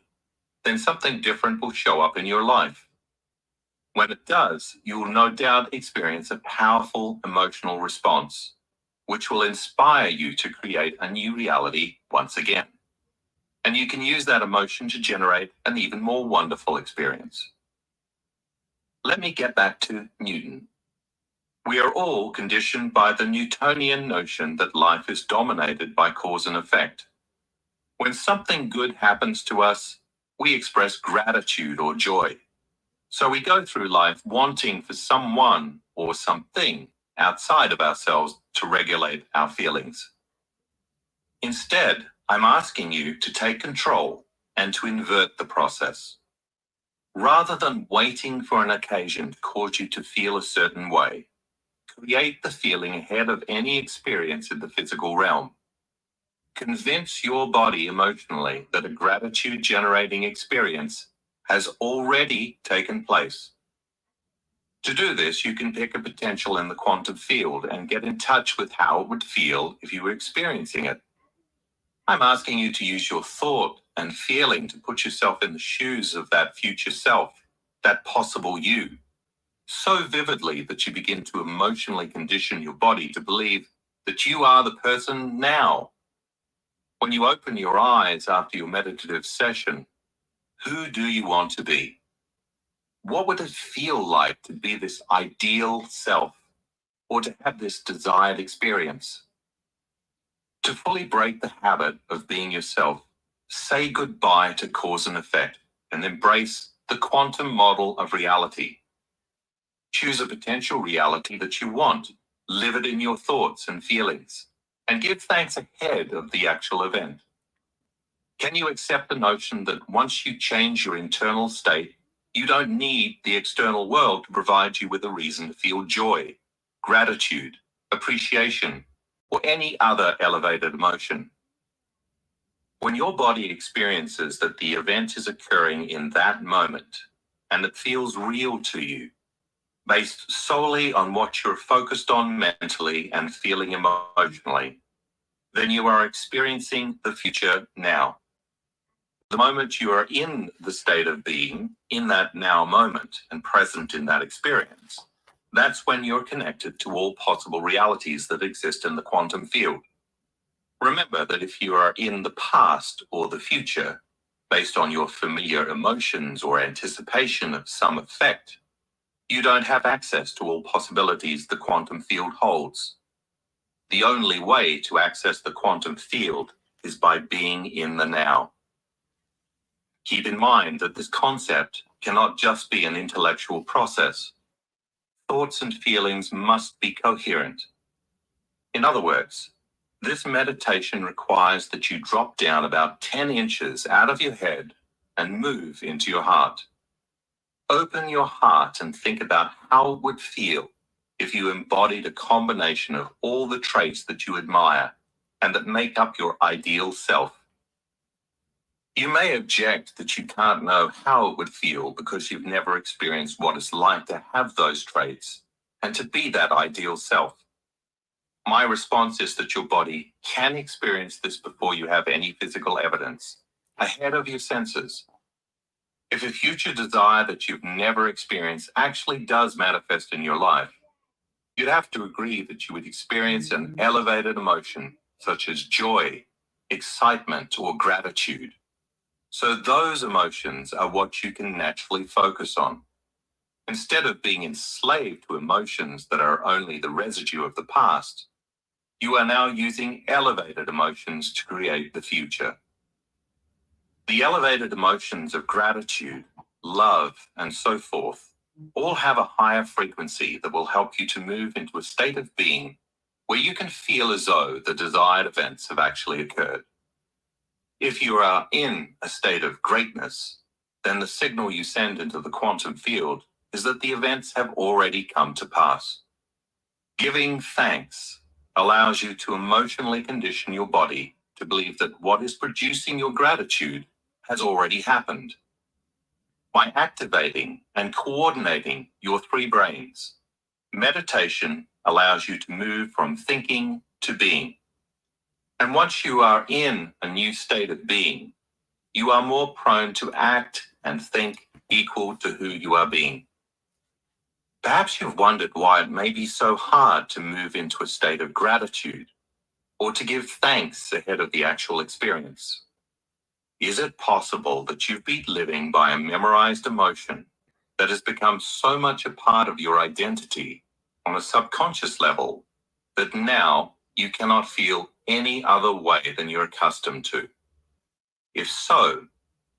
then something different will show up in your life. When it does, you will no doubt experience a powerful emotional response, which will inspire you to create a new reality once again. And you can use that emotion to generate an even more wonderful experience. Let me get back to Newton. We are all conditioned by the Newtonian notion that life is dominated by cause and effect. When something good happens to us, we express gratitude or joy. So we go through life wanting for someone or something outside of ourselves to regulate our feelings. Instead, I'm asking you to take control and to invert the process. Rather than waiting for an occasion to cause you to feel a certain way, create the feeling ahead of any experience in the physical realm. Convince your body emotionally that a gratitude-generating experience has already taken place. To do this, you can pick a potential in the quantum field and get in touch with how it would feel if you were experiencing it. I'm asking you to use your thought and feeling to put yourself in the shoes of that future self, that possible you, so vividly that you begin to emotionally condition your body to believe that you are the person now. When you open your eyes after your meditative session, who do you want to be? What would it feel like to be this ideal self, or to have this desired experience? To fully break the habit of being yourself, say goodbye to cause and effect and embrace the quantum model of reality. Choose a potential reality that you want, live it in your thoughts and feelings, and give thanks ahead of the actual event. Can you accept the notion that once you change your internal state, you don't need the external world to provide you with a reason to feel joy, gratitude, appreciation, or any other elevated emotion? When your body experiences that the event is occurring in that moment, and it feels real to you, based solely on what you're focused on mentally and feeling emotionally, then you are experiencing the future now. The moment you are in the state of being, in that now moment, and present in that experience, that's when you're connected to all possible realities that exist in the quantum field. Remember that if you are in the past or the future, based on your familiar emotions or anticipation of some effect, you don't have access to all possibilities the quantum field holds. The only way to access the quantum field is by being in the now. Keep in mind that this concept cannot just be an intellectual process. Thoughts and feelings must be coherent. In other words, this meditation requires that you drop down about 10 inches out of your head and move into your heart. Open your heart and think about how it would feel if you embodied a combination of all the traits that you admire and that make up your ideal self. You may object that you can't know how it would feel because you've never experienced what it's like to have those traits and to be that ideal self. My response is that your body can experience this before you have any physical evidence, ahead of your senses. If a future desire that you've never experienced actually does manifest in your life, you'd have to agree that you would experience an elevated emotion such as joy, excitement, or gratitude. So those emotions are what you can naturally focus on. Instead of being enslaved to emotions that are only the residue of the past, you are now using elevated emotions to create the future. The elevated emotions of gratitude, love, and so forth all have a higher frequency that will help you to move into a state of being where you can feel as though the desired events have actually occurred. If you are in a state of greatness, then the signal you send into the quantum field is that the events have already come to pass. Giving thanks allows you to emotionally condition your body to believe that what is producing your gratitude has already happened. by activating and coordinating your three brains. Meditation allows you to move from thinking to being. And once you are in a new state of being, you are more prone to act and think equal to who you are being. Perhaps you've wondered why it may be so hard to move into a state of gratitude or to give thanks ahead of the actual experience. Is it possible that you've been living by a memorized emotion that has become so much a part of your identity on a subconscious level that now you cannot feel any other way than you're accustomed to? If so,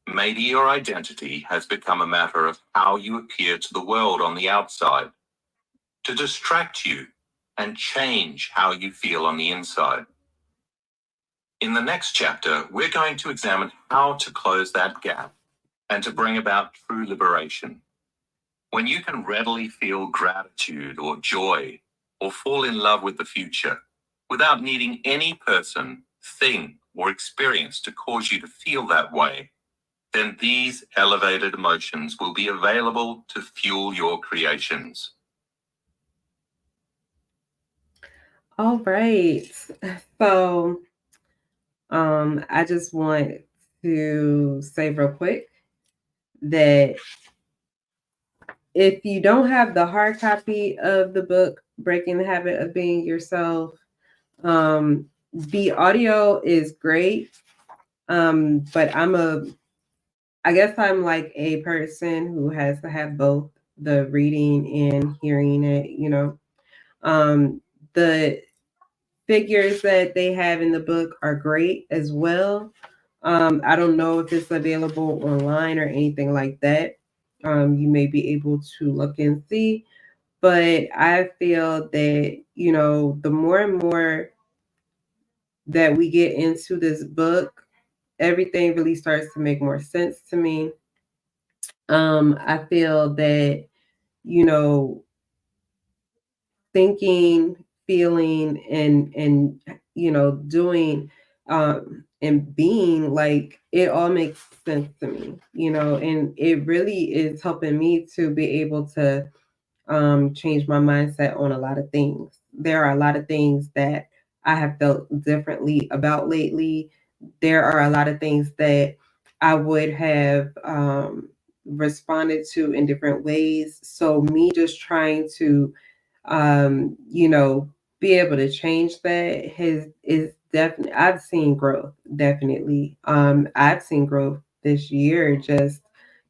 maybe your identity has become a matter of how you appear to the world on the outside, to distract you and change how you feel on the inside. In the next chapter, we're going to examine how to close that gap and to bring about true liberation. When you can readily feel gratitude or joy or fall in love with the future without needing any person, thing, or experience to cause you to feel that way, then these elevated emotions will be available to fuel your creations. All right. So, I just want to say real quick that if you don't have the hard copy of the book, Breaking the Habit of Being Yourself, the audio is great. But I guess I'm like a person who has to have both the reading and hearing it. The figures that they have in the book are great as well. I don't know if it's available online or anything like that. You may be able to look and see, but I feel that, the more and more that we get into this book, everything really starts to make more sense to me. I feel that, you know, thinking, feeling, and doing, and being, like, it all makes sense to me, and it really is helping me to be able to change my mindset on a lot of things. There are a lot of things that I have felt differently about lately. There are a lot of things that I would have responded to in different ways. So, me just trying to you know, be able to change that has is definitely, I've seen growth, definitely. I've seen growth this year, just,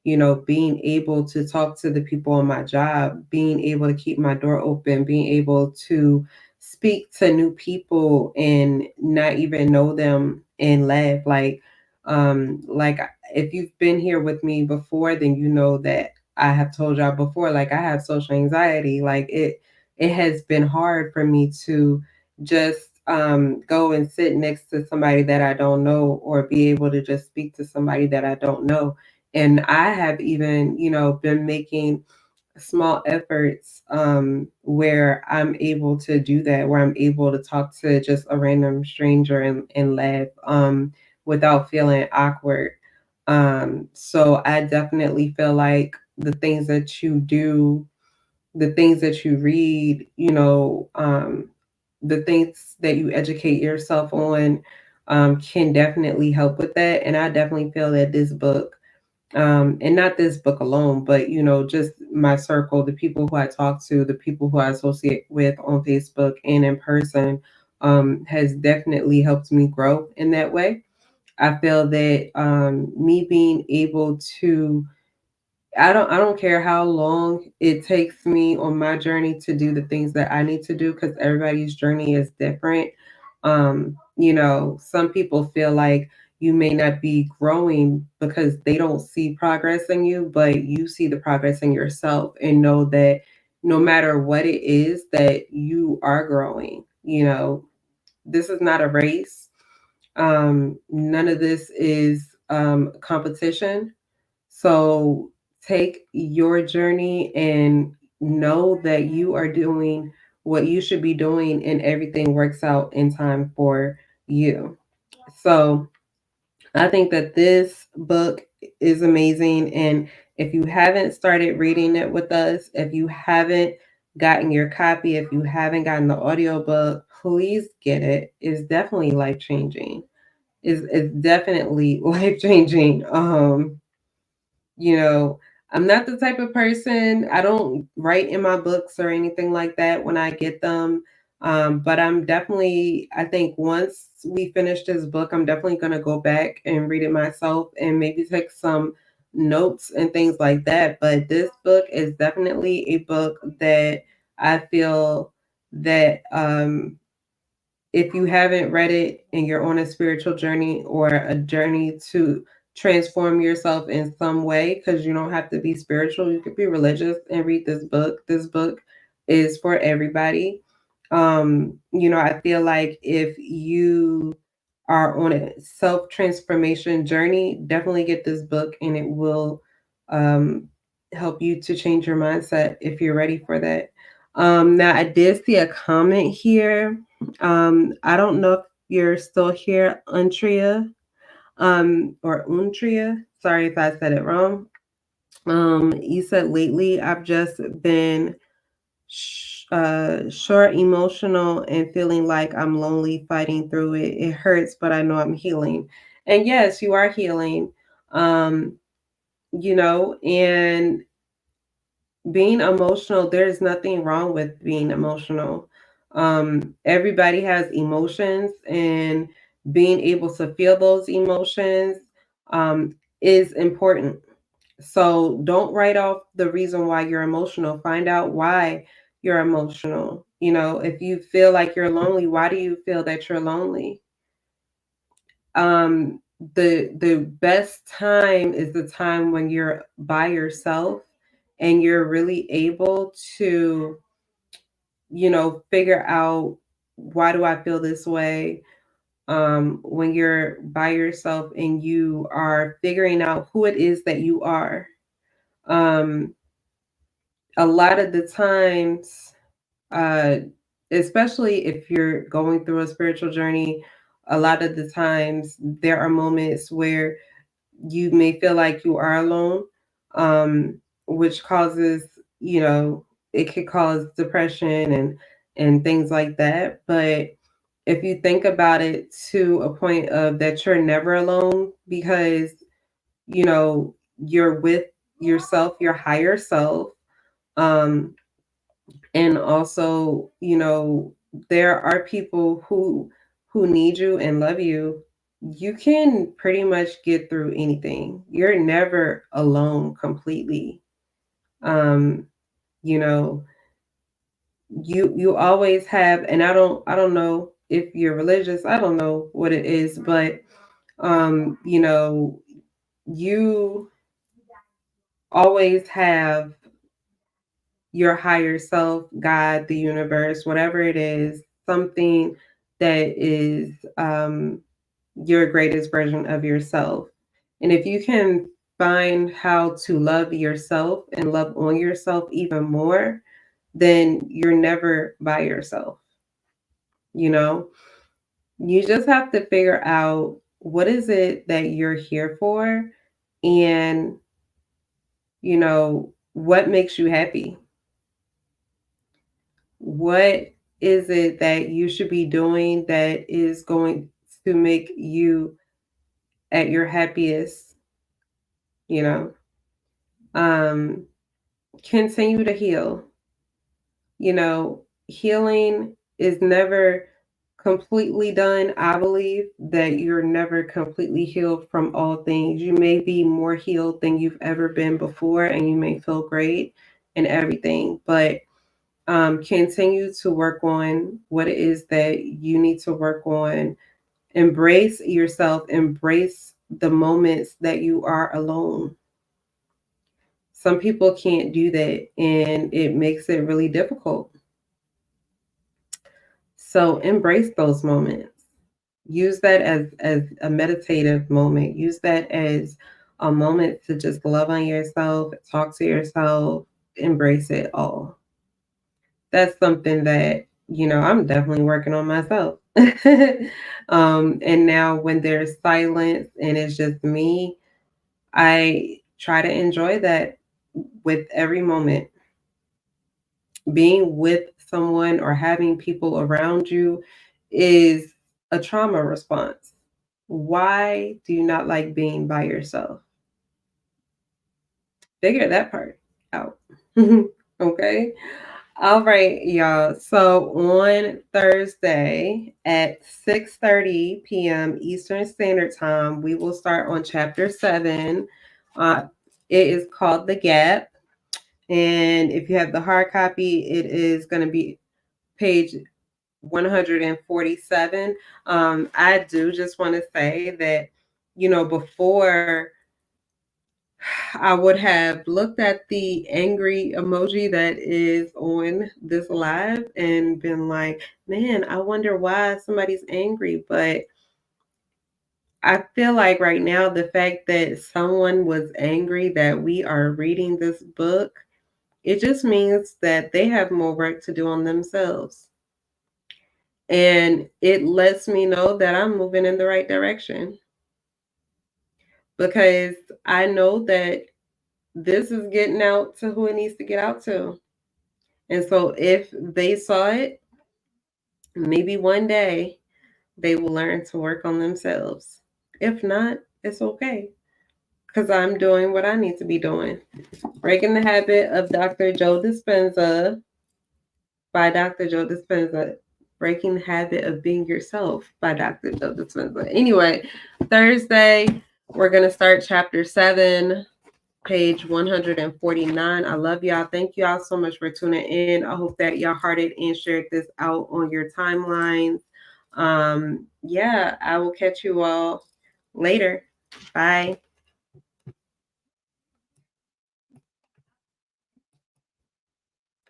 being able to talk to the people on my job, being able to keep my door open, being able to speak to new people and not even know them and laugh. Like if you've been here with me before, then you know that I have told y'all before, like, I have social anxiety. Like, it has been hard for me to just go and sit next to somebody that I don't know, or be able to just speak to somebody that I don't know. And I have even, been making small efforts where I'm able to do that, where I'm able to talk to just a random stranger and laugh without feeling awkward. So I definitely feel like the things that you do, the things that you read, the things that you educate yourself on can definitely help with that. And I definitely feel that this book, and not this book alone, but just my circle, the people who I talk to, the people who I associate with on Facebook and in person, has definitely helped me grow in that way. I feel that me being able to, I don't care how long it takes me on my journey to do the things that I need to do, because everybody's journey is different. Some people feel like you may not be growing because they don't see progress in you, but you see the progress in yourself, and know that no matter what it is, that you are growing. This is not a race. None of this is competition. So take your journey and know that you are doing what you should be doing, and everything works out in time for you. So I think that this book is amazing, and If you haven't started reading it with us, if you haven't gotten your copy, if you haven't gotten the audiobook, please get it. It's definitely life changing. It's definitely life changing. You know, I'm not the type of person, I don't write in my books or anything like that when I get them. But I'm definitely, I think once we finish this book, I'm definitely going to go back and read it myself and maybe take some notes and things like that. But this book is definitely a book that I feel that if you haven't read it and you're on a spiritual journey or a journey to transform yourself in some way, because you don't have to be spiritual, you could be religious and read this book. This book is for everybody. I feel like if you are on a self transformation journey, definitely get this book and it will um, help you to change your mindset if you're ready for that. Now, I did see a comment here. I don't know if you're still here, Untria, or Untria. Sorry if I said it wrong. You said lately I've just been short, emotional, and feeling like I'm lonely, fighting through it. It hurts, but I know I'm healing. And yes, you are healing. Um, and being emotional, there's nothing wrong with being emotional. Everybody has emotions, and being able to feel those emotions is important. So don't write off the reason why you're emotional. Find out why you're emotional. If you feel like you're lonely, why do you feel that you're lonely? Um, the best time is the time when you're by yourself and you're really able to, figure out, why do I feel this way? When you're by yourself and you are figuring out who it is that you are. Um, a lot of the times, uh, especially if you're going through a spiritual journey, a lot of the times there are moments where you may feel like you are alone, um, which causes, it could cause depression and things like that. But if you think about it to a point of that you're never alone, because you're with yourself, your higher self, um, and also, there are people who need you and love you. You can pretty much get through anything. You're never alone completely. um you know you always have, and I don't know if you're religious, I don't know what it is, but you always have your higher self, God, the universe, whatever it is, something that is your greatest version of yourself. And if you can find how to love yourself and love on yourself even more, then you're never by yourself. You know, you just have to figure out what is it that you're here for, and, what makes you happy. What is it that you should be doing that is going to make you at your happiest, you know? Um, Continue to heal. Healing is never completely done. I believe that you're never completely healed from all things. You may be more healed than you've ever been before, and you may feel great and everything, but continue to work on what it is that you need to work on. Embrace yourself, embrace the moments that you are alone. Some people can't do that, and it makes it really difficult. So embrace those moments. Use that as a meditative moment. Use that as a moment to just love on yourself, talk to yourself, embrace it all. That's something that, I'm definitely working on myself. And now when there's silence and it's just me, I Try to enjoy that with every moment. Being with someone or having people around you is a trauma response. Why do you not like being by yourself? Figure that part out. Okay. All right, y'all. So on Thursday at 6:30 p.m. Eastern Standard Time, we will start on chapter 7. Uh, it is called The Gap. And if you have the hard copy, it is going to be page 147. I do just want to say that, before I would have looked at the angry emoji that is on this live and been like, man, I wonder why somebody's angry. But I feel like right now, the fact that someone was angry that we are reading this book, it just means that they have more work to do on themselves. And it lets me know that I'm moving in the right direction because I know that this is getting out to who it needs to get out to. And so if they saw it, maybe one day they will learn to work on themselves. If not, it's okay because I'm doing what I need to be doing. Breaking the Habit of Dr. Joe Dispenza by Dr. Joe Dispenza. Breaking the Habit of Being Yourself by Dr. Joe Dispenza. Anyway, Thursday, we're going to start chapter 7, page 149. I love y'all. Thank y'all so much for tuning in. I hope that y'all hearted and shared this out on your timelines. Yeah, I will catch you all later. Bye.